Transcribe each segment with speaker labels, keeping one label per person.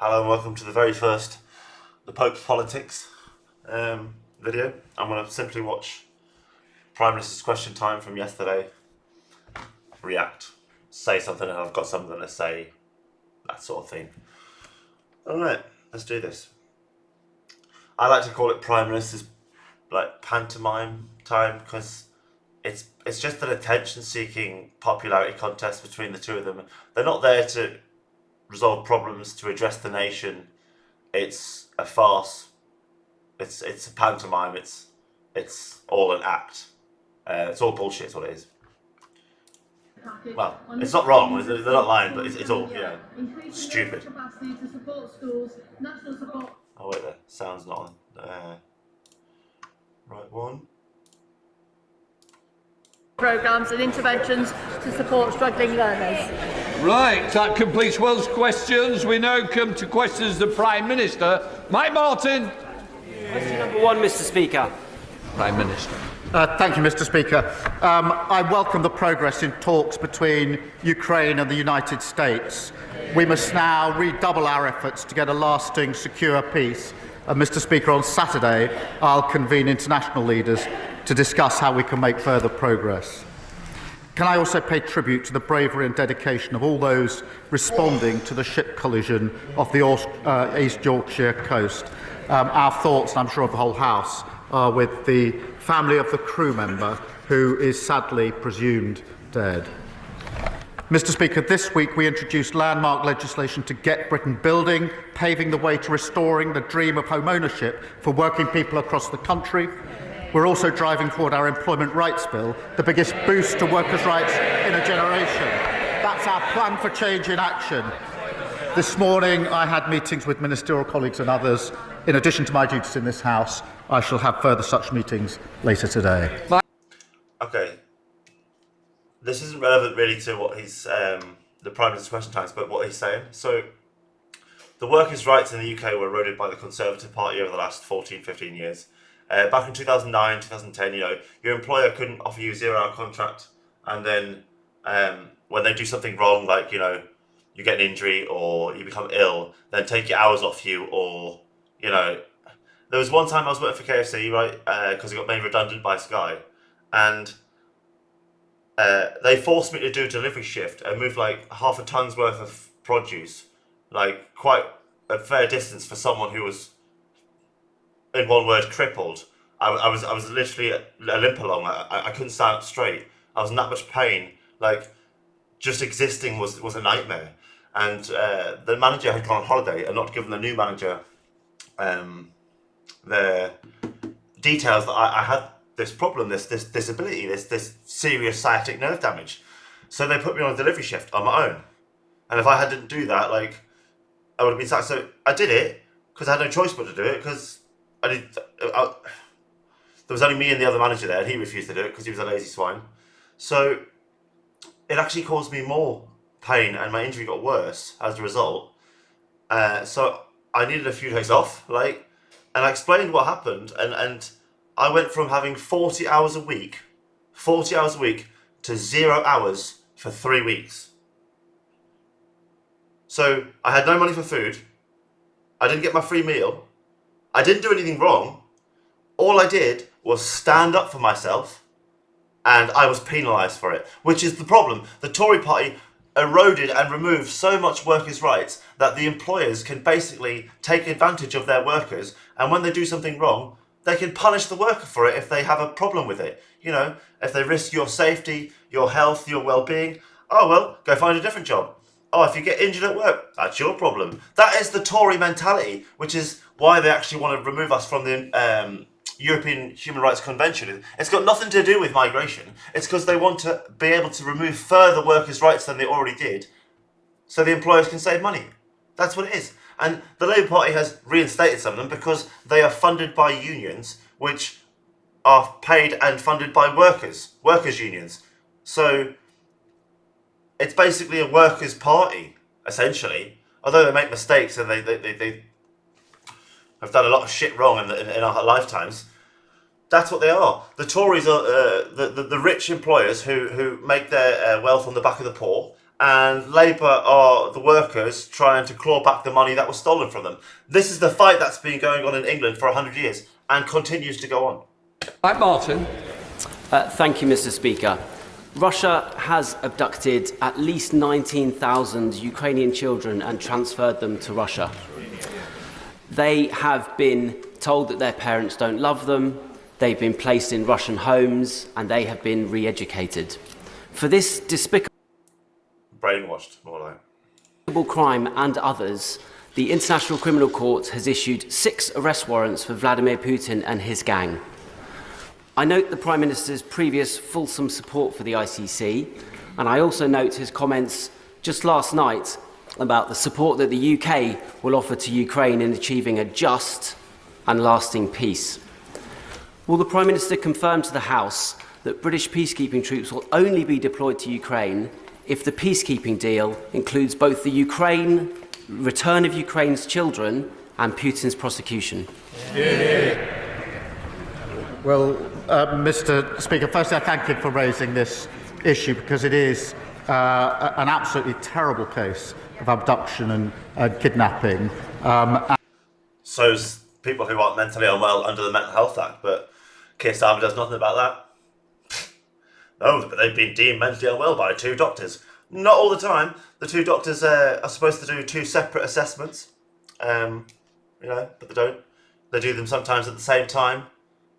Speaker 1: Hello and welcome to the very first The Pope's Politics video. I'm going to simply watch Prime Minister's question time from yesterday, react, say something and I've got something to say, that sort of thing. Alright, let's do this. I like to call it Prime Minister's pantomime time because it's just an attention-seeking popularity contest between the two of them. They're not there to resolve problems, to address the nation. It's a farce. It's a pantomime. It's all an act. It's all bullshit. Is what it is. Well, it's not wrong. They're not lying, but it's all stupid. Oh wait, the sound's not on. Right one.
Speaker 2: Programmes and interventions to support struggling learners.
Speaker 3: Right, that completes Will's questions. We now come to questions of the Prime Minister. Mike Martin.
Speaker 4: Question number one, Mr. Speaker.
Speaker 3: Prime Minister.
Speaker 5: Thank you, Mr. Speaker. I welcome the progress in talks between Ukraine and the United States. We must now redouble our efforts to get a lasting, secure peace. Mr. Speaker, on Saturday, I'll convene international leaders to discuss how we can make further progress. Can I also pay tribute to the bravery and dedication of all those responding to the ship collision off the East Yorkshire coast? Our thoughts, and I'm sure of the whole House, are with the family of the crew member who is sadly presumed dead. Mr. Speaker, this week we introduced landmark legislation to get Britain building, paving the way to restoring the dream of home ownership for working people across the country. We're also driving forward our Employment Rights Bill, the biggest boost to workers' rights in a generation. That's our plan for change in action. This morning I had meetings with ministerial colleagues and others. In addition to my duties in this House, I shall have further such meetings later today.
Speaker 1: Okay. This isn't relevant really to what he's, the Prime Minister's question times, but what he's saying. So, the workers' rights in the UK were eroded by the Conservative Party over the last 14, 15 years. Back in 2009, 2010, your employer couldn't offer you a 0-hour contract, and then when they do something wrong, like, you get an injury or you become ill, then take your hours off you, or, there was one time I was working for KFC, right, because I got made redundant by Sky, and they forced me to do a delivery shift and move like half a ton's worth of produce, like quite a fair distance for someone who was, in one word, crippled. I was literally a limp along. I couldn't stand up straight. I was in that much pain. Like, just existing was a nightmare. And the manager had gone on holiday and not given the new manager the details that I had this problem, this disability, this serious sciatic nerve damage. So they put me on a delivery shift on my own. And if I didn't do that, I would have been sacked. So I did it because I had no choice but to do it, because there was only me and the other manager there, and he refused to do it because he was a lazy swine. So it actually caused me more pain, and my injury got worse as a result. So I needed a few days off, and I explained what happened, and I went from having 40 hours a week to 0 hours for 3 weeks. So I had no money for food. I didn't get my free meal. I didn't do anything wrong. All I did was stand up for myself, and I was penalised for it, which is the problem. The Tory party eroded and removed so much workers' rights that the employers can basically take advantage of their workers, and when they do something wrong, they can punish the worker for it if they have a problem with it. If they risk your safety, your health, your well-being, oh well, go find a different job. Oh, if you get injured at work, that's your problem. That is the Tory mentality, which is why they actually want to remove us from the European Human Rights Convention. It's got nothing to do with migration. It's because they want to be able to remove further workers' rights than they already did, so the employers can save money. That's what it is. And the Labour Party has reinstated some of them because they are funded by unions, which are paid and funded by workers unions. So it's basically a workers' party, essentially. Although they make mistakes and they have done a lot of shit wrong in our lifetimes, that's what they are. The Tories are the rich employers who make their wealth on the back of the poor, and Labour are the workers trying to claw back the money that was stolen from them. This is the fight that's been going on in England for 100 years and continues to go on.
Speaker 3: Mike Martin.
Speaker 4: Thank you, Mr. Speaker. Russia has abducted at least 19,000 Ukrainian children and transferred them to Russia. They have been told that their parents don't love them, they've been placed in Russian homes, and they have been re-educated. For this despicable
Speaker 1: Brainwashed, more like.
Speaker 4: crime and others, the International Criminal Court has issued 6 arrest warrants for Vladimir Putin and his gang. I note the Prime Minister's previous fulsome support for the ICC, and I also note his comments just last night about the support that the UK will offer to Ukraine in achieving a just and lasting peace. Will the Prime Minister confirm to the House that British peacekeeping troops will only be deployed to Ukraine if the peacekeeping deal includes both the return of Ukraine's children and Putin's prosecution?
Speaker 5: Well, Mr. Speaker, firstly, I thank you for raising this issue because it is an absolutely terrible case of abduction and kidnapping.
Speaker 1: So's people who aren't mentally unwell under the Mental Health Act, but Keir Starmer does nothing about that. No, but they've been deemed mentally unwell by 2 doctors. Not all the time. The 2 doctors are supposed to do 2 separate assessments, but they don't. They do them sometimes at the same time,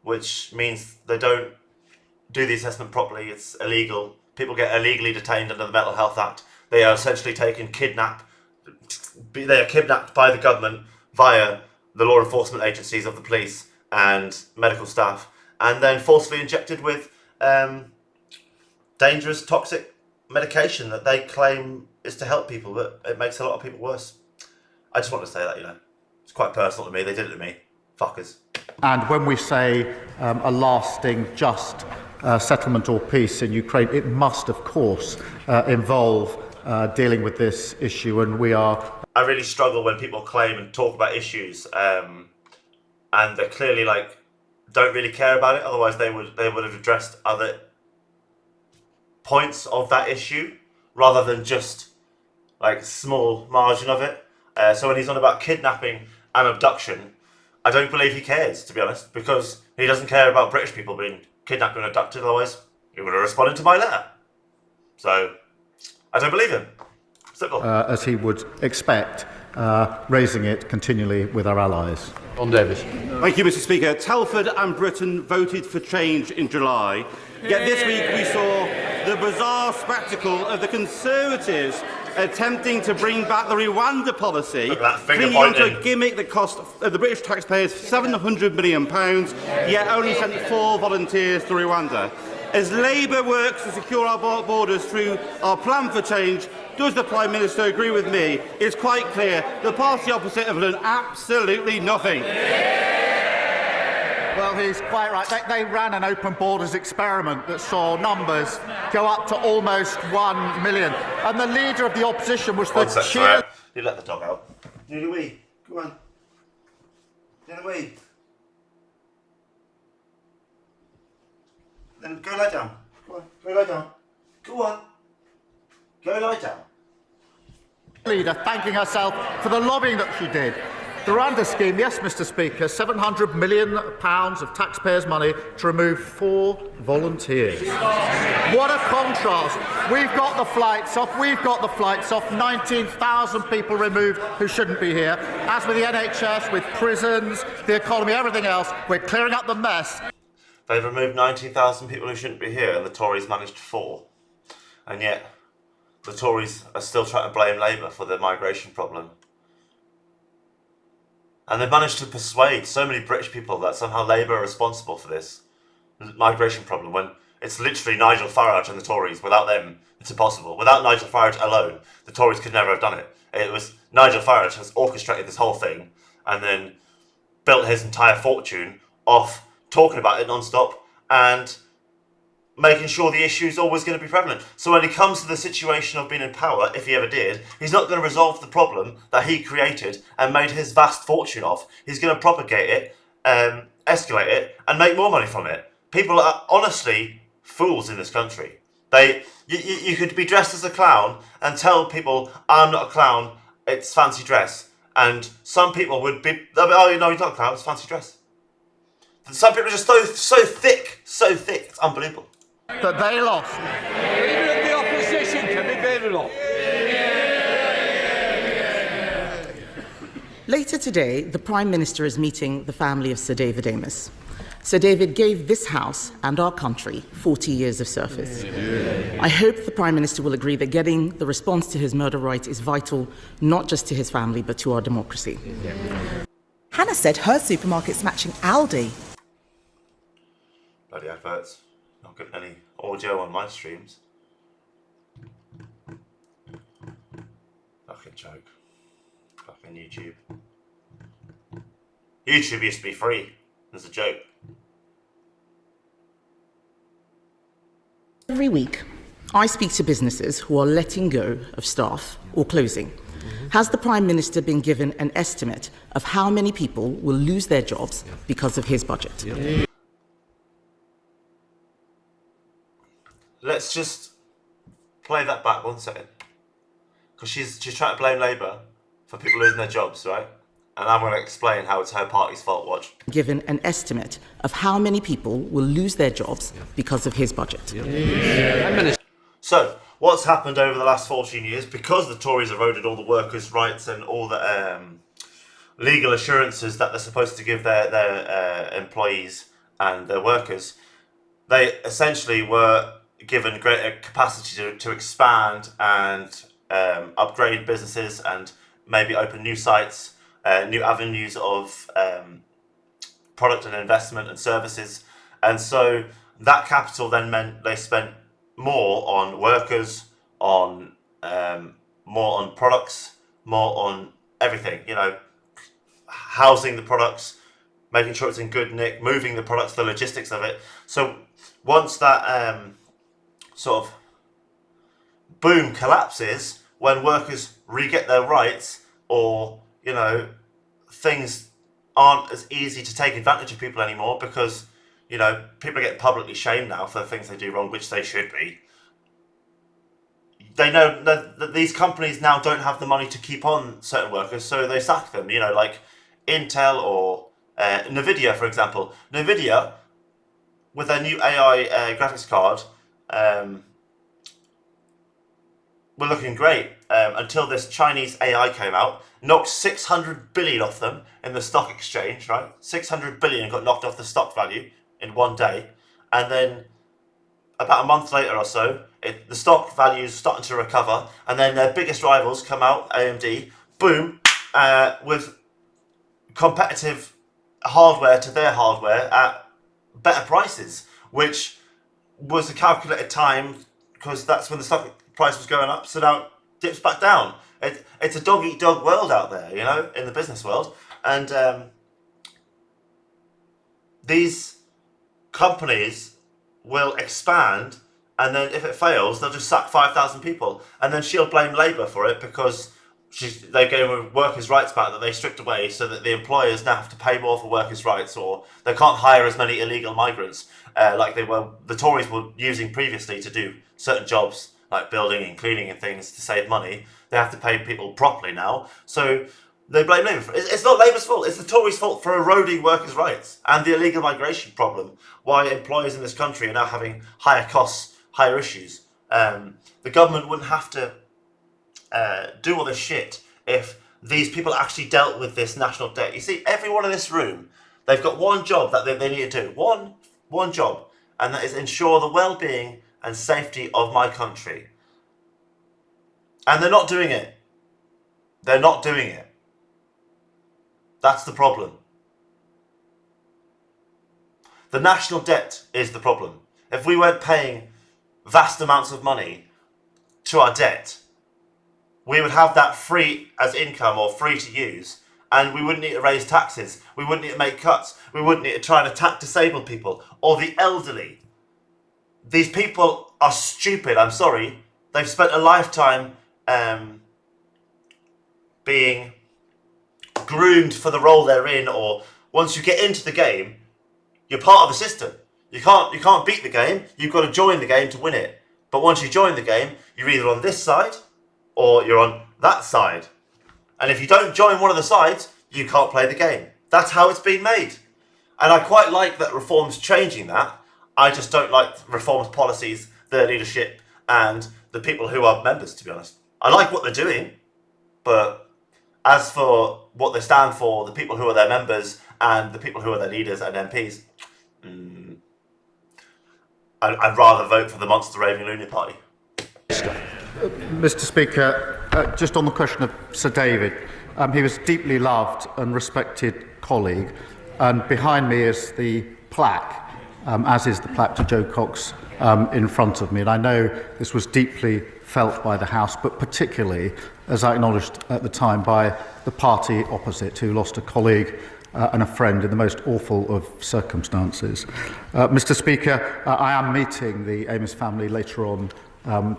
Speaker 1: which means they don't do the assessment properly. It's illegal. People get illegally detained under the Mental Health Act. They are essentially they are kidnapped by the government via the law enforcement agencies of the police and medical staff, and then forcibly injected with dangerous, toxic medication that they claim is to help people, but it makes a lot of people worse. I just want to say that, it's quite personal to me. They did it to me. Fuckers.
Speaker 5: And when we say a lasting, just settlement or peace in Ukraine, it must, of course, involve dealing with this issue, and we are...
Speaker 1: I really struggle when people claim and talk about issues and they clearly don't really care about it. Otherwise, they would have addressed other points of that issue rather than just small margin of it. So when he's on about kidnapping and abduction, I don't believe he cares, to be honest, because he doesn't care about British people being kidnapped and abducted. Otherwise, he would have responded to my letter. So I don't believe him. Simple.
Speaker 5: As he would expect, raising it continually with our allies.
Speaker 3: John Davis.
Speaker 6: Thank you, Mr. Speaker. Telford and Britain voted for change in July. Yet this week we saw the bizarre spectacle of the Conservatives attempting to bring back the Rwanda policy, clinging on to a gimmick that cost the British taxpayers £700 million, yet only sent 4 volunteers to Rwanda. As Labour works to secure our borders through our plan for change, does the Prime Minister agree with me? It's quite clear the party opposite have done absolutely nothing.
Speaker 5: Well, he's quite right. They ran an open borders experiment that saw numbers go up to almost 1 million. And the leader of the opposition was the cheer...
Speaker 1: You let the dog out. Do the wee. Go on. Do the wee. Then go lie down. Go on. Go lie down. Go on. Go lie down.
Speaker 5: Leader thanking herself for the lobbying that she did. The Rwanda scheme, yes, Mr. Speaker, £700 million of taxpayers' money to remove 4 volunteers. What a contrast. We've got the flights off, 19,000 people removed who shouldn't be here. As with the NHS, with prisons, the economy, everything else, we're clearing up the mess.
Speaker 1: They've removed 19,000 people who shouldn't be here, and the Tories managed 4. And yet, the Tories are still trying to blame Labour for the migration problem. And they've managed to persuade so many British people that somehow Labour are responsible for this migration problem, when it's literally Nigel Farage and the Tories. Without them, it's impossible. Without Nigel Farage alone, the Tories could never have done it. It was Nigel Farage has orchestrated this whole thing and then built his entire fortune off talking about it non-stop and making sure the issue is always going to be prevalent. So when he comes to the situation of being in power, if he ever did, he's not going to resolve the problem that he created and made his vast fortune off. He's going to propagate it, escalate it, and make more money from it. People are honestly fools in this country. You could be dressed as a clown and tell people, I'm not a clown, it's fancy dress. And some people would be, oh, no, he's not a clown, it's fancy dress. And some people are just so thick, it's unbelievable.
Speaker 5: That they lost.
Speaker 3: Even the opposition can be very low.
Speaker 7: Later today, the Prime Minister is meeting the family of Sir David Amess. Sir David gave this House and our country 40 years of service. I hope the Prime Minister will agree that getting the response to his murder right is vital, not just to his family, but to our democracy.
Speaker 8: Hannah said her supermarket's matching Aldi.
Speaker 1: Bloody adverts. Not getting any audio on my streams. Fucking joke. Fucking YouTube. YouTube used to be free. There's a joke.
Speaker 7: Every week, I speak to businesses who are letting go of staff or closing. Has the Prime Minister been given an estimate of how many people will lose their jobs because of his budget?
Speaker 1: Let's just play that back 1 second. Because she's trying to blame Labour for people losing their jobs, right? And I'm going to explain how it's her party's fault. Watch.
Speaker 7: Given an estimate of how many people will lose their jobs because of his budget.
Speaker 1: So, what's happened over the last 14 years, because the Tories eroded all the workers' rights and all the legal assurances that they're supposed to give their employees and their workers, they essentially were given greater capacity to expand and upgrade businesses and maybe open new sites, new avenues of product and investment and services. And so that capital then meant they spent more on workers, on more on products, more on everything, you know, housing the products, making sure it's in good nick, moving the products, the logistics of it. So once that sort of boom collapses, when workers re-get their rights, or, you know, things aren't as easy to take advantage of people anymore because, you know, people are getting publicly shamed now for the things they do wrong, which they should be. They know that these companies now don't have the money to keep on certain workers, so they sack them, you know, like Intel or NVIDIA, for example. NVIDIA, with their new AI graphics card, were looking great until this Chinese AI came out, knocked 600 billion off them in the stock exchange, right? 600 billion got knocked off the stock value in one day. And then about a month later or so, the stock value is starting to recover. And then their biggest rivals come out, AMD, boom, with competitive hardware to their hardware at better prices, which was a calculated time because that's when the stock price was going up. So now it dips back down. It's a dog-eat-dog world out there, you know, in the business world. And these companies will expand, and then if it fails, they'll just sack 5,000 people. And then she'll blame Labour for it because they gave her workers' rights back that they stripped away, so that the employers now have to pay more for workers' rights, or they can't hire as many illegal migrants like the Tories were using previously to do certain jobs, like building and cleaning and things, to save money. They have to pay people properly now. So they blame Labour for it. It's not Labour's fault. It's the Tories' fault for eroding workers' rights and the illegal migration problem, why employers in this country are now having higher costs, higher issues. The government wouldn't have to do all this shit if these people actually dealt with this national debt. You see, everyone in this room, they've got one job that they need to do. One job. And that is ensure the well-being and safety of my country. And they're not doing it. They're not doing it. That's the problem. The national debt is the problem. If we weren't paying vast amounts of money to our debt, we would have that free as income or free to use, and we wouldn't need to raise taxes. We wouldn't need to make cuts. We wouldn't need to try and attack disabled people or the elderly. These people are stupid, I'm sorry. They've spent a lifetime being groomed for the role they're in, or once you get into the game, you're part of the system. You can't beat the game, you've got to join the game to win it. But once you join the game, you're either on this side or you're on that side. And if you don't join one of the sides, you can't play the game. That's how it's been made. And I quite like that Reform's changing that. I just don't like Reform's policies, their leadership, and the people who are members, to be honest. I like what they're doing, but as for what they stand for, the people who are their members and the people who are their leaders and MPs, I'd rather vote for the Monster Raving Loony Party.
Speaker 5: Mr. Speaker, just on the question of Sir David, he was a deeply loved and respected colleague, and behind me is the plaque, as is the plaque to Joe Cox in front of me. And I know this was deeply felt by the House, but particularly, as I acknowledged at the time, by the party opposite, who lost a colleague and a friend in the most awful of circumstances. Mr. Speaker, I am meeting the Amos family later on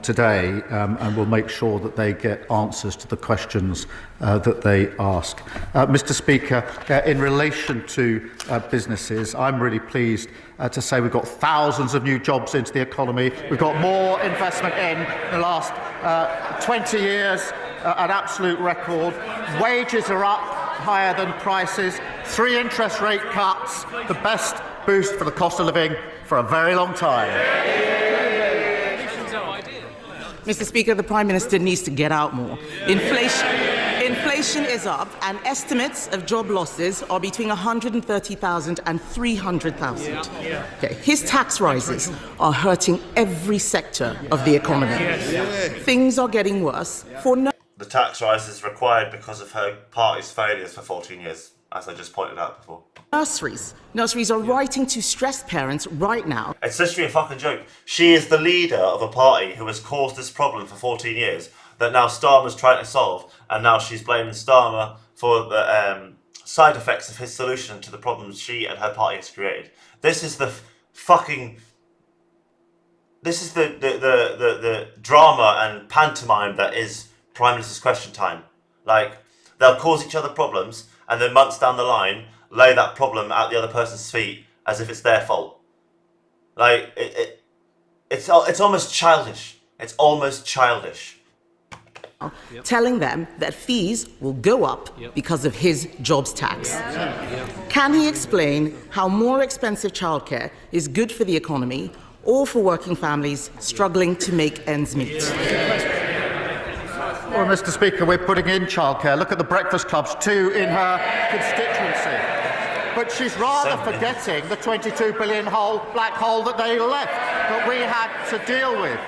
Speaker 5: today, and will make sure that they get answers to the questions that they ask. Mr. Speaker, in relation to businesses, I'm really pleased to say we've got thousands of new jobs into the economy. We've got more investment in the last 20 years, an absolute record. Wages are up higher than prices. 3 interest rate cuts, the best boost for the cost of living for a very long time.
Speaker 7: Mr. Speaker, the Prime Minister needs to get out more. Inflation is up, and estimates of job losses are between 130,000 and 300,000. Okay. His tax rises are hurting every sector of the economy. Things are getting worse for no.
Speaker 1: The tax rise is required because of her party's failures for 14 years, as I just pointed out before.
Speaker 7: Nurseries are writing to stressed parents right now.
Speaker 1: It's literally a fucking joke. She is the leader of a party who has caused this problem for 14 years that now Starmer's trying to solve, and now she's blaming Starmer for the side effects of his solution to the problems she and her party has created. This is the fucking... This is the drama and pantomime that is Prime Minister's Question Time. Like, they'll cause each other problems, and then months down the line, lay that problem at the other person's feet as if it's their fault. Like, it's almost childish. It's almost childish.
Speaker 7: Telling them that fees will go up because of his jobs tax. Can he explain how more expensive childcare is good for the economy or for working families struggling to make ends meet?
Speaker 5: Well, Mr. Speaker, we're putting in childcare. Look at the breakfast clubs, 2 in her constituency. But she's rather forgetting the $22 billion black hole that they left, that we had to deal with.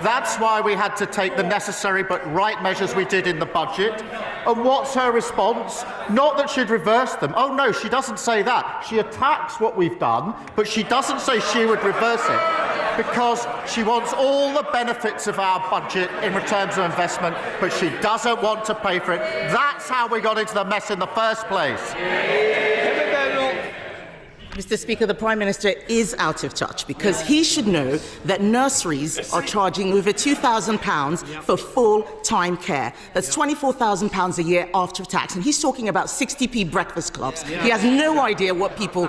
Speaker 5: That's why we had to take the necessary but right measures we did in the budget. And what's her response? Not that she'd reverse them. Oh no, she doesn't say that. She attacks what we've done, but she doesn't say she would reverse it, because she wants all the benefits of our budget in returns of investment, but she doesn't want to pay for it. That's how we got into the mess in the first place.
Speaker 7: Mr. Speaker, the Prime Minister is out of touch, because he should know that nurseries are charging over £2,000 for full-time care. That's £24,000 a year after tax, and he's talking about 60p breakfast clubs. He has no idea what people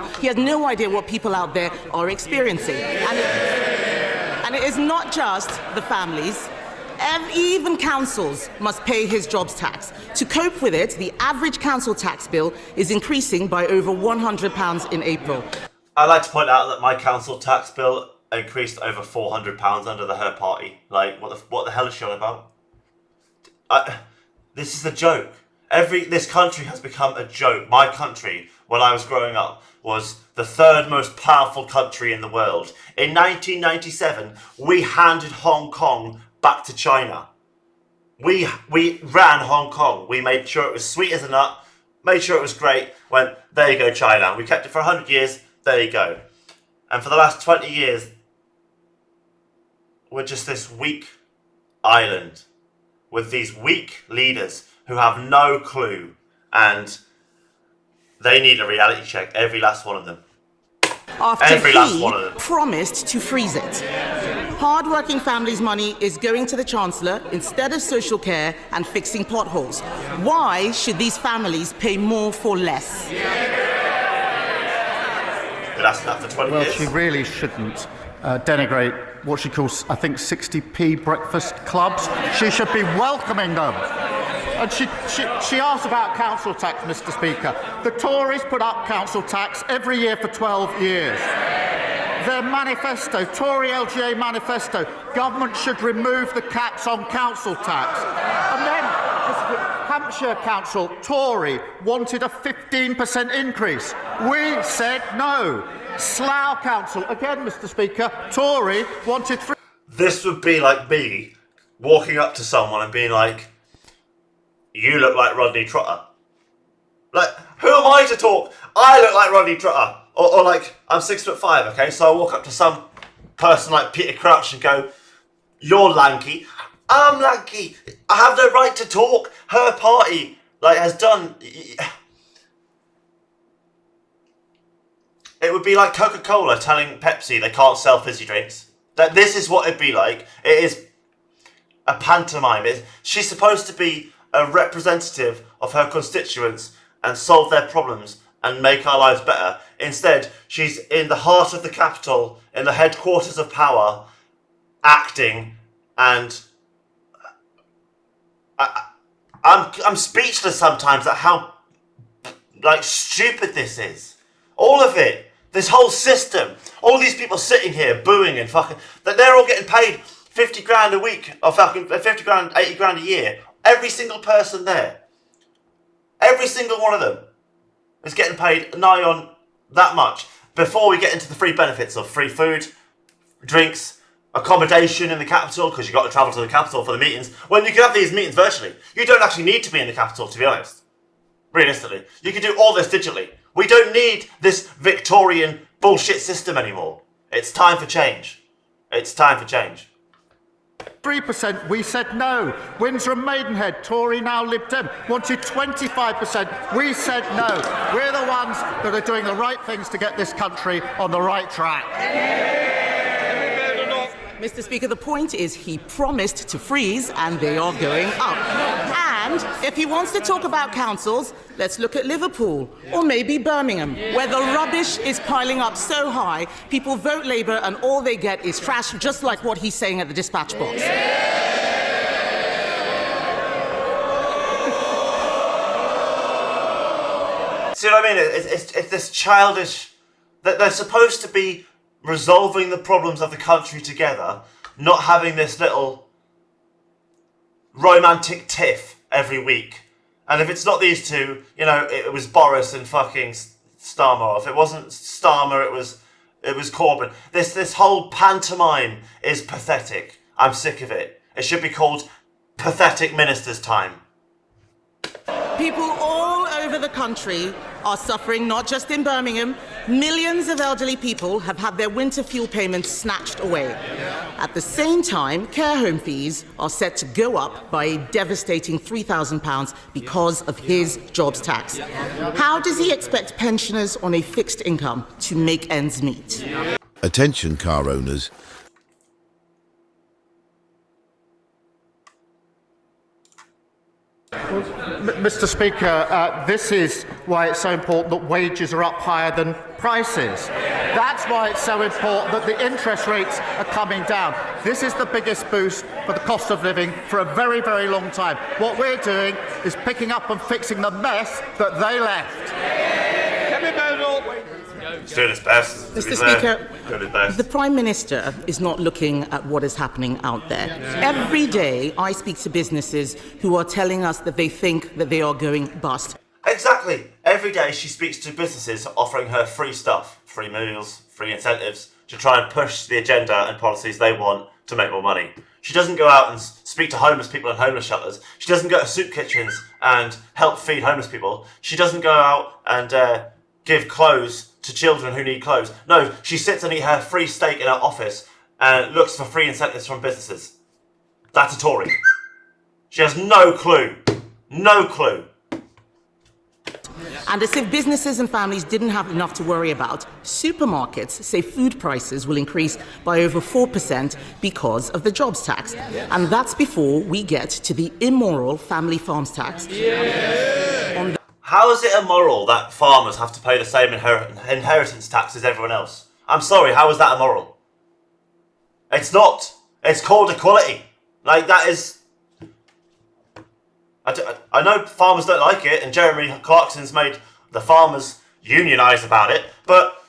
Speaker 7: out there are experiencing, and it is not just the families. Even councils must pay his jobs tax. To cope with it, the average council tax bill is increasing by over £100 in April.
Speaker 1: I'd like to point out that my council tax bill increased over £400 under the Her Party. Like, what the hell is she on about? This is a joke. This country has become a joke. My country, when I was growing up, was the 3rd most powerful country in the world. In 1997, we handed Hong Kong back to China. We ran Hong Kong. We made sure it was sweet as a nut, made sure it was great, went, there you go, China. We kept it for 100 years, there you go. And for the last 20 years, we're just this weak island with these weak leaders who have no clue, and they need a reality check, every last one of them.
Speaker 7: After he promised to freeze it. Hard-working families' money is going to the Chancellor instead of social care and fixing potholes. Why should these families pay more for less?
Speaker 1: That's for 20 years.
Speaker 5: Well, she really shouldn't denigrate what she calls, I think, 60p breakfast clubs. She should be welcoming them. And she asked about council tax, Mr. Speaker. The Tories put up council tax every year for 12 years. Their manifesto, Tory LGA manifesto, government should remove the caps on council tax. And then Hampshire Council, Tory, wanted a 15% increase. We said no. Slough Council, again, Mr. Speaker, Tory, wanted...
Speaker 1: This would be like me walking up to someone and being like, you look like Rodney Trotter. Like, who am I to talk? I look like Rodney Trotter. Or like, I'm 6'5", okay? So I walk up to some person like Peter Crouch and go, you're lanky. I'm lanky. I have no right to talk. Her party, like, has done... It would be like Coca-Cola telling Pepsi they can't sell fizzy drinks. That this is what it'd be like. It is a pantomime. She's supposed to be a representative of her constituents and solve their problems and make our lives better. Instead, she's in the heart of the capital, in the headquarters of power, acting, and I'm speechless sometimes at how like stupid this is. All of it. This whole system. All these people sitting here booing and fucking... that they're all getting paid 50 grand a week or fucking 50 grand, 80 grand a year. Every single person there. Every single one of them is getting paid nigh on that much before we get into the free benefits of free food, drinks, accommodation in the capital, because you've got to travel to the capital for the meetings, when you can have these meetings virtually. You don't actually need to be in the capital, to be honest. Realistically. You can do all this digitally. We don't need this Victorian bullshit system anymore. It's time for change. It's time for change.
Speaker 5: 3%, we said no. Windsor and Maidenhead, Tory, now Lib Dem, wanted 25%. We said no. We're the ones that are doing the right things to get this country on the right track.
Speaker 7: Mr. Speaker, the point is he promised to freeze and they are going up. And if he wants to talk about councils, let's look at Liverpool or maybe Birmingham, where the rubbish is piling up so high, people vote Labour and all they get is trash, just like what he's saying at the dispatch box.
Speaker 1: See what I mean? It's this childish... that they're supposed to be resolving the problems of the country together, not having this little romantic tiff every week. And if it's not these two, you know, it was Boris and fucking Starmer. If it wasn't Starmer, it was Corbyn. This whole pantomime is pathetic. I'm sick of it. It should be called Pathetic Minister's Time.
Speaker 7: People all over the country are suffering, not just in Birmingham. Millions of elderly people have had their winter fuel payments snatched away. At the same time, care home fees are set to go up by a devastating £3,000 because of his jobs tax. How does he expect pensioners on a fixed income to make ends meet?
Speaker 9: Attention, car owners.
Speaker 5: Mr. Speaker, this is why it's so important that wages are up higher than prices. That's why it's so important that the interest rates are coming down. This is the biggest boost for the cost of living for a very, very long time. What we're doing is picking up and fixing the mess that they left.
Speaker 1: He's doing his best.
Speaker 7: Mr. Speaker,
Speaker 1: doing his best.
Speaker 7: the Prime Minister is not looking at what is happening out there. Every day I speak to businesses who are telling us that they think that they are going bust.
Speaker 1: Exactly. Every day she speaks to businesses offering her free stuff, free meals, free incentives, to try and push the agenda and policies they want to make more money. She doesn't go out and speak to homeless people in homeless shelters. She doesn't go to soup kitchens and help feed homeless people. She doesn't go out and give clothes to children who need clothes. No, she sits and eats her free steak in her office and looks for free incentives from businesses. That's a Tory. She has no clue. No clue.
Speaker 7: And as if businesses and families didn't have enough to worry about, supermarkets say food prices will increase by over 4% because of the jobs tax. And that's before we get to the immoral family farms tax.
Speaker 1: How is it immoral that farmers have to pay the same inheritance tax as everyone else? I'm sorry, how is that immoral? It's not. It's called equality. Like, that is... I know farmers don't like it, and Jeremy Clarkson's made the farmers unionise about it, but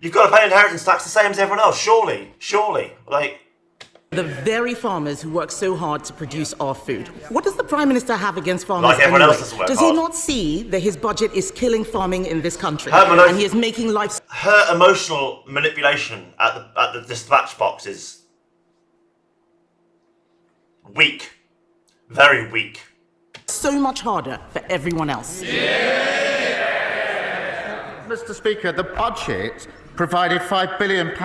Speaker 1: you've got to pay inheritance tax the same as everyone else, surely. Like...
Speaker 7: The very farmers who work so hard to produce our food. What does the Prime Minister have against farmers
Speaker 1: Like everyone
Speaker 7: anyway?
Speaker 1: else doesn't work
Speaker 7: Does
Speaker 1: hard.
Speaker 7: he not see that his budget is killing farming in this country?
Speaker 1: And
Speaker 7: he is making life...
Speaker 1: Her emotional manipulation at the dispatch box is weak. Very weak.
Speaker 7: so much harder for everyone else.
Speaker 5: Mr. Speaker, the budget provided £5 billion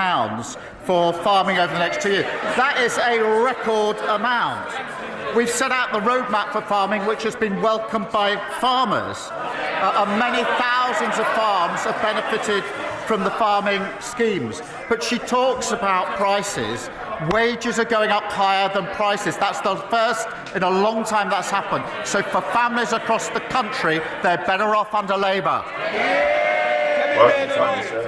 Speaker 5: for farming over the next 2 years. That is a record amount. We've set out the roadmap for farming, which has been welcomed by farmers. And many thousands of farms have benefited from the farming schemes. But she talks about prices. Wages are going up higher than prices. That's the first in a long time that's happened. So for families across the country, they're better off under Labour.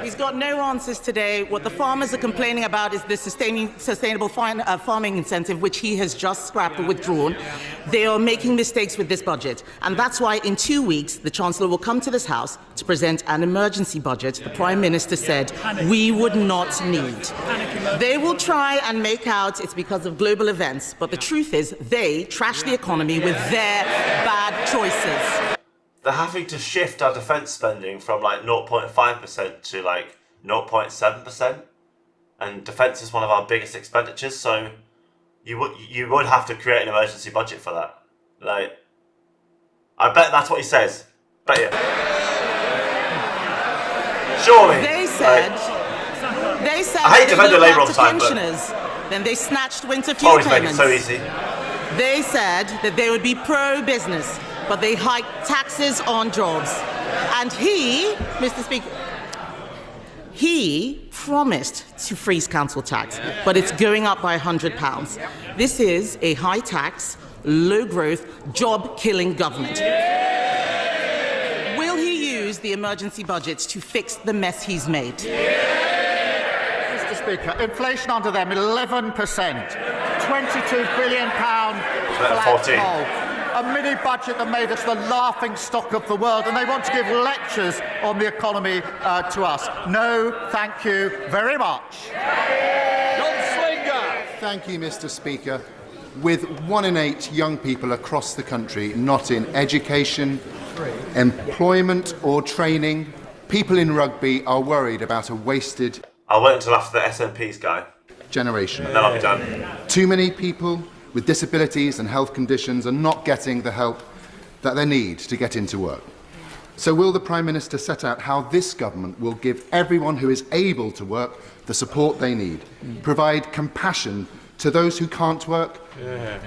Speaker 7: He's got no answers today. What the farmers are complaining about is the sustainable farming incentive, which he has just scrapped or withdrawn. They are making mistakes with this budget. And that's why in 2 weeks, the Chancellor will come to this House to present an emergency budget the Prime Minister said we would not need. They will try and make out it's because of global events, but the truth is they trash the economy with their bad choices.
Speaker 1: They're having to shift our defence spending from like 0.5% to like 0.7%, and defence is one of our biggest expenditures. So you would have to create an emergency budget for that. Like, I bet that's what he says. Bet you. Surely.
Speaker 7: They said
Speaker 1: I hate defending Labour all the time, but
Speaker 7: pensioners. Then they snatched winter fuel
Speaker 1: always make it
Speaker 7: payments.
Speaker 1: so easy.
Speaker 7: They said that they would be pro-business, but they hiked taxes on jobs. And he, Mr. Speaker, he promised to freeze council tax, but it's going up by £100. This is a high-tax, low-growth, job-killing government. Will he use the emergency budget to fix the mess he's made?
Speaker 5: Mr. Speaker, inflation under them 11%, £22 billion black
Speaker 1: 14.
Speaker 5: hole. A mini budget that made us the laughing stock of the world, and they want to give lectures on the economy to us. No, thank you very much.
Speaker 10: Thank you, Mr. Speaker. With 1 in 8 young people across the country not in education, employment or training, people in rugby are worried about a wasted
Speaker 1: I'll wait until after the SNP's guy.
Speaker 10: generation.
Speaker 1: And then I'll be done.
Speaker 10: Too many people with disabilities and health conditions are not getting the help that they need to get into work. So will the Prime Minister set out how this government will give everyone who is able to work the support they need, provide compassion to those who can't work,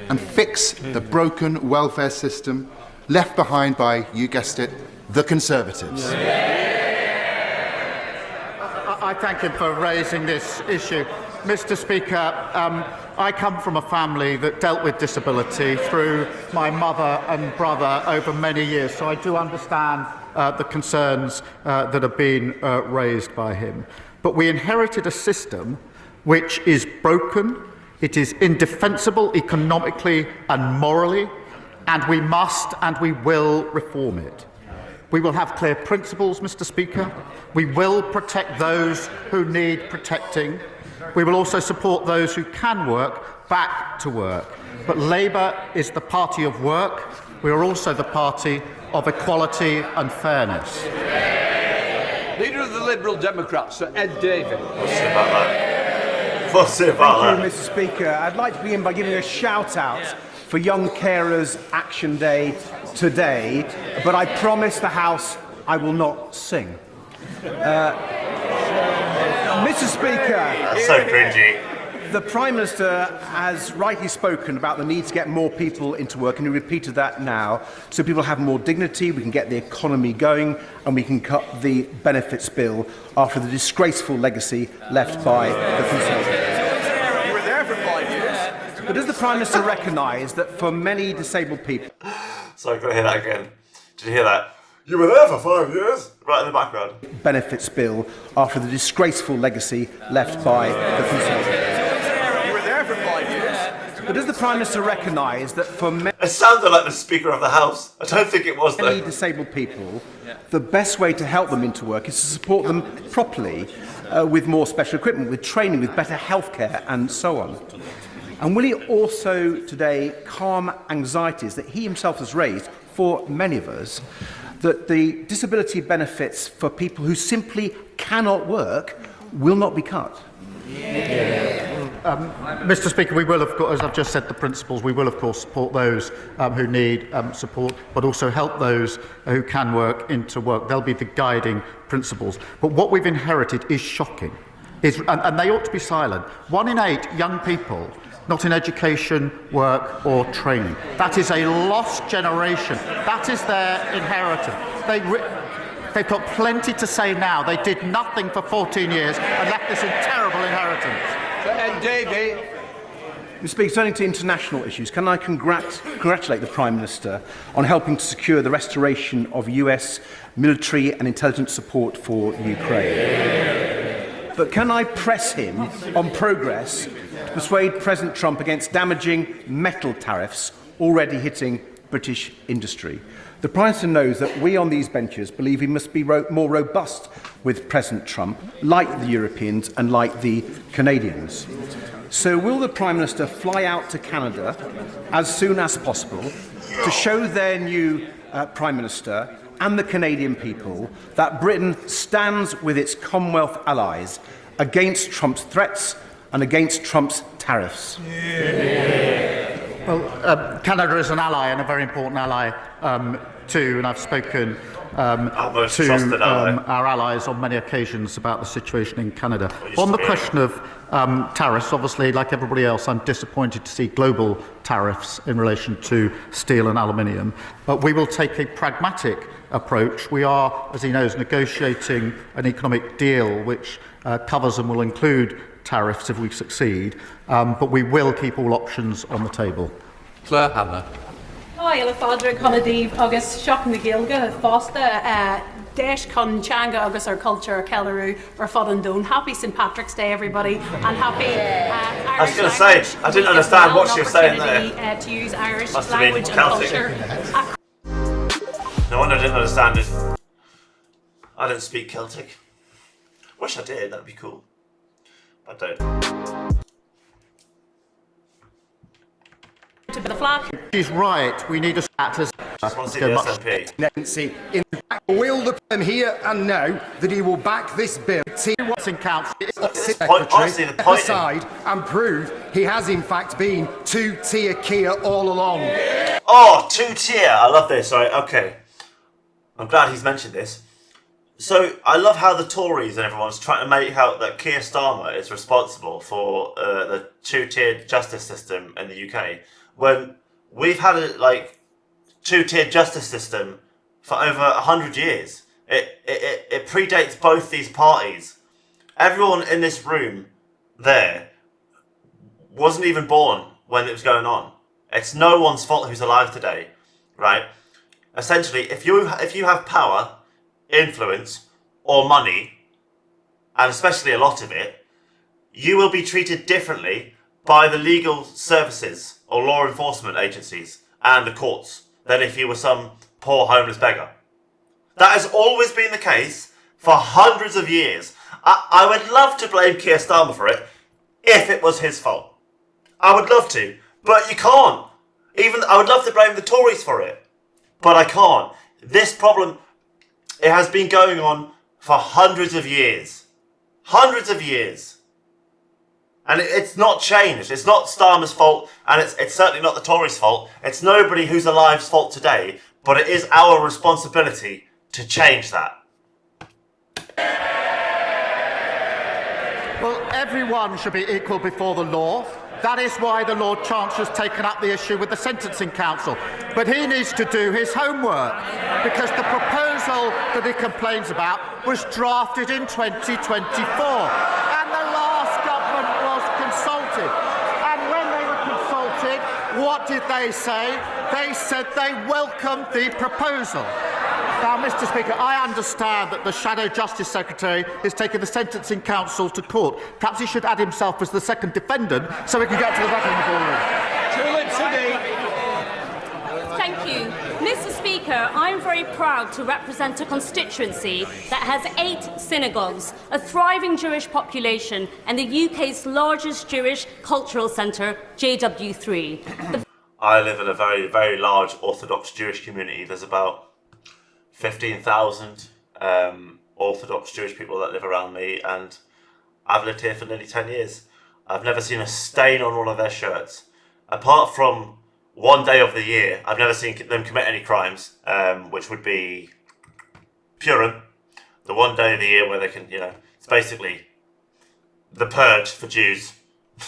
Speaker 10: and fix the broken welfare system left behind by, you guessed it, the Conservatives?
Speaker 5: I thank him for raising this issue. Mr. Speaker, I come from a family that dealt with disability through my mother and brother over many years, so I do understand the concerns that have been raised by him. But we inherited a system which is broken, it is indefensible economically and morally, and we must and we will reform it. We will have clear principles, Mr. Speaker. We will protect those who need protecting. We will also support those who can work back to work. But Labour is the party of work. We are also the party of equality and fairness.
Speaker 3: Leader of the Liberal Democrats, Sir Ed Davey.
Speaker 1: What's it about that? What's it about
Speaker 11: Thank
Speaker 1: that?
Speaker 11: you, Mr. Speaker. I'd like to begin by giving a shout out for Young Carers Action Day today, but I promise the House I will not sing. Mr. Speaker,
Speaker 1: That's so cringy.
Speaker 11: the Prime Minister has rightly spoken about the need to get more people into work, and he repeated that now, so people have more dignity, we can get the economy going, and we can cut the benefits bill after the disgraceful legacy left by the Conservatives. You were there for 5 years. But does the Prime Minister recognise that for many disabled people...
Speaker 1: Sorry, can I hear that again? Did you hear that? You were there for 5 years? Right in the background.
Speaker 11: Benefits bill after the disgraceful legacy left by the Conservatives. But does the Prime Minister recognise that for many
Speaker 1: It sounded like the Speaker of the House. I don't think it was, though.
Speaker 11: disabled people, the best way to help them into work is to support them properly with more special equipment, with training, with better healthcare and so on? And will he also today calm anxieties that he himself has raised for many of us, that the disability benefits for people who simply cannot work will not be cut?
Speaker 5: Mr. Speaker, we will, of course, as I've just said, the principles, we will, of course, support those who need support, but also help those who can work into work. They'll be the guiding principles. But what we've inherited is shocking, and they ought to be silent. 1 in 8 young people not in education, work or training. That is a lost generation. That is their inheritance. They've got plenty to say now. They did nothing for 14 years and left this in terrible inheritance.
Speaker 3: David.
Speaker 11: Mr. Speaker, turning to international issues, can I congratulate the Prime Minister on helping to secure the restoration of US military and intelligence support for Ukraine? But can I press him on progress to persuade President Trump against damaging metal tariffs already hitting British industry? The Prime Minister knows that we on these benches believe he must be more robust with President Trump, like the Europeans and like the Canadians. So will the Prime Minister fly out to Canada as soon as possible to show their new Prime Minister and the Canadian people that Britain stands with its Commonwealth allies against Trump's threats and against Trump's tariffs?
Speaker 5: Well, Canada is an ally and a very important ally too, and I've spoken to our allies on many occasions about the situation in Canada. On the question of tariffs, obviously, like everybody else, I'm disappointed to see global tariffs in relation to steel and aluminium, but we will take a pragmatic approach. We are, as he knows, negotiating an economic deal which covers and will include tariffs if we succeed, but we will keep all options on the table.
Speaker 3: Claire Hanna.
Speaker 12: Hi, Ila Fadra, Conadív, agus Shock na Gilga, Fosta, Desh Con Changa, agus our culture, Kellaroo, or Fodandone. Happy St. Patrick's Day, everybody, and happy Irish.
Speaker 1: I was going to say, I didn't understand what she was saying there.
Speaker 12: To use Irish
Speaker 1: Must have
Speaker 12: language
Speaker 1: been
Speaker 12: and
Speaker 1: Celtic.
Speaker 12: culture.
Speaker 1: No wonder I didn't understand it. I don't speak Celtic. Wish I did, that'd be cool. I don't.
Speaker 12: To the flag.
Speaker 5: She's right. We need a status.
Speaker 1: Just want to see the SNP.
Speaker 13: Nancy, in fact, will the Prime here and now that he will back this bill, see what's in council,
Speaker 1: Honestly, the point
Speaker 13: aside, and prove he has in fact been two-tier Kia all along.
Speaker 1: Oh, two-tier. I love this. All right, okay. I'm glad he's mentioned this. So I love how the Tories and everyone's trying to make out that Keir Starmer is responsible for the two-tiered justice system in the UK, when we've had a two-tiered justice system for over 100 years. It predates both these parties. Everyone in this room there wasn't even born when it was going on. It's no one's fault who's alive today, right? Essentially, if you have power, influence, or money, and especially a lot of it, you will be treated differently by the legal services or law enforcement agencies and the courts than if you were some poor homeless beggar. That has always been the case for hundreds of years. I would love to blame Keir Starmer for it if it was his fault. I would love to, but you can't. I would love to blame the Tories for it, but I can't. This problem, it has been going on for hundreds of years. Hundreds of years. And it's not changed. It's not Starmer's fault, and it's certainly not the Tories' fault. It's nobody who's alive's fault today, but it is our responsibility to change that.
Speaker 5: Well, everyone should be equal before the law. That is why the Lord Chancellor has taken up the issue with the Sentencing Council. But he needs to do his homework, because the proposal that he complains about was drafted in 2024. And the last government was consulted. And when they were consulted, what did they say? They said they welcomed the proposal. Now, Mr. Speaker, I understand that the Shadow Justice Secretary is taking the Sentencing Council to court. Perhaps he should add himself as the second defendant so we can get to the bottom of the ballroom.
Speaker 14: Thank you. Mr. Speaker, I'm very proud to represent a constituency that has 8 synagogues, a thriving Jewish population, and the UK's largest Jewish cultural centre, JW3.
Speaker 1: I live in a very, very large Orthodox Jewish community. There's about 15,000 Orthodox Jewish people that live around me, and I've lived here for nearly 10 years. I've never seen a stain on one of their shirts. Apart from one day of the year, I've never seen them commit any crimes, which would be Purim, the one day of the year where they can, it's basically the purge for Jews.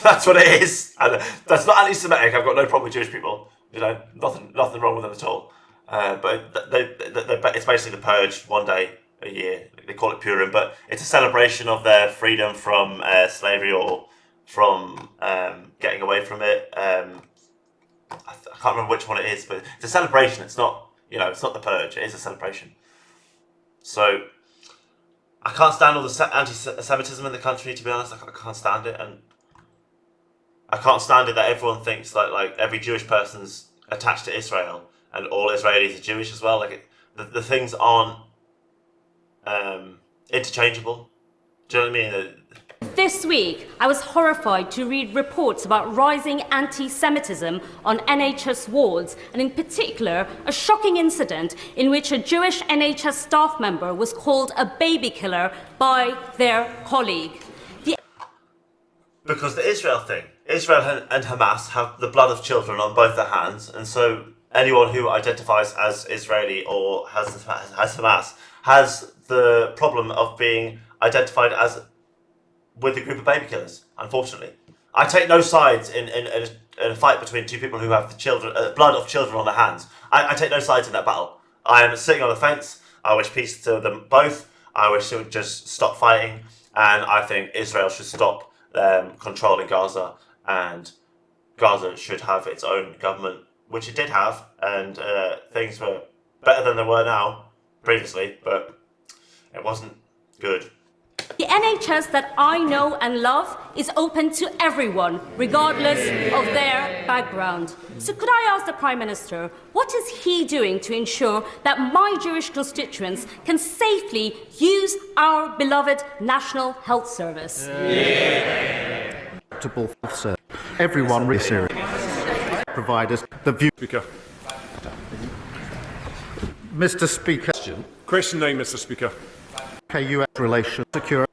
Speaker 1: That's what it is. And that's not anti-Semitic. I've got no problem with Jewish people. Nothing wrong with them at all. But it's basically the purge one day a year. They call it Purim, but it's a celebration of their freedom from slavery or from getting away from it. I can't remember which one it is, but it's a celebration. It's not, it's not the purge. It is a celebration. So I can't stand all the anti-Semitism in the country. To be honest, I can't stand it, and I can't stand it that everyone thinks like every Jewish person's attached to Israel and all Israelis are Jewish as well. The things aren't interchangeable. Do you know what I mean?
Speaker 14: This week, I was horrified to read reports about rising anti-Semitism on NHS wards, and in particular, a shocking incident in which a Jewish NHS staff member was called a baby killer by their colleague.
Speaker 1: Because the Israel thing. Israel and Hamas have the blood of children on both their hands, and so anyone who identifies as Israeli or has Hamas has the problem of being identified as with a group of baby killers, unfortunately. I take no sides in a fight between two people who have the blood of children on their hands. I take no sides in that battle. I am sitting on the fence. I wish peace to them both. I wish they would just stop fighting, and I think Israel should stop controlling Gaza, and Gaza should have its own government, which it did have, and things were better than they were now previously, but it wasn't good.
Speaker 14: The NHS that I know and love is open to everyone, regardless of their background. So could I ask the Prime Minister, what is he doing to ensure that my Jewish constituents can safely use our beloved National Health Service?
Speaker 5: Everyone really serious. Providers, the view.
Speaker 15: Speaker.
Speaker 5: Mr. Speaker.
Speaker 15: Question 9, Mr. Speaker.
Speaker 5: UK-US relations secure.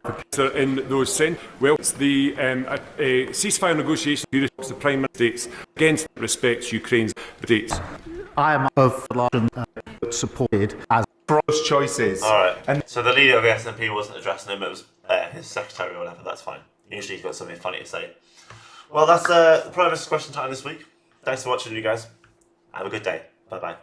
Speaker 15: In those well, it's the ceasefire negotiation the Prime Minister against respects Ukraine's states.
Speaker 5: I am of supported as
Speaker 10: Those choices.
Speaker 1: All right. And so the leader of the SNP wasn't addressing him; it was his secretary or whatever. That's fine. Usually he's got something funny to say. Well, that's the Prime Minister's question time this week. Thanks for watching, you guys. Have a good day. Bye bye.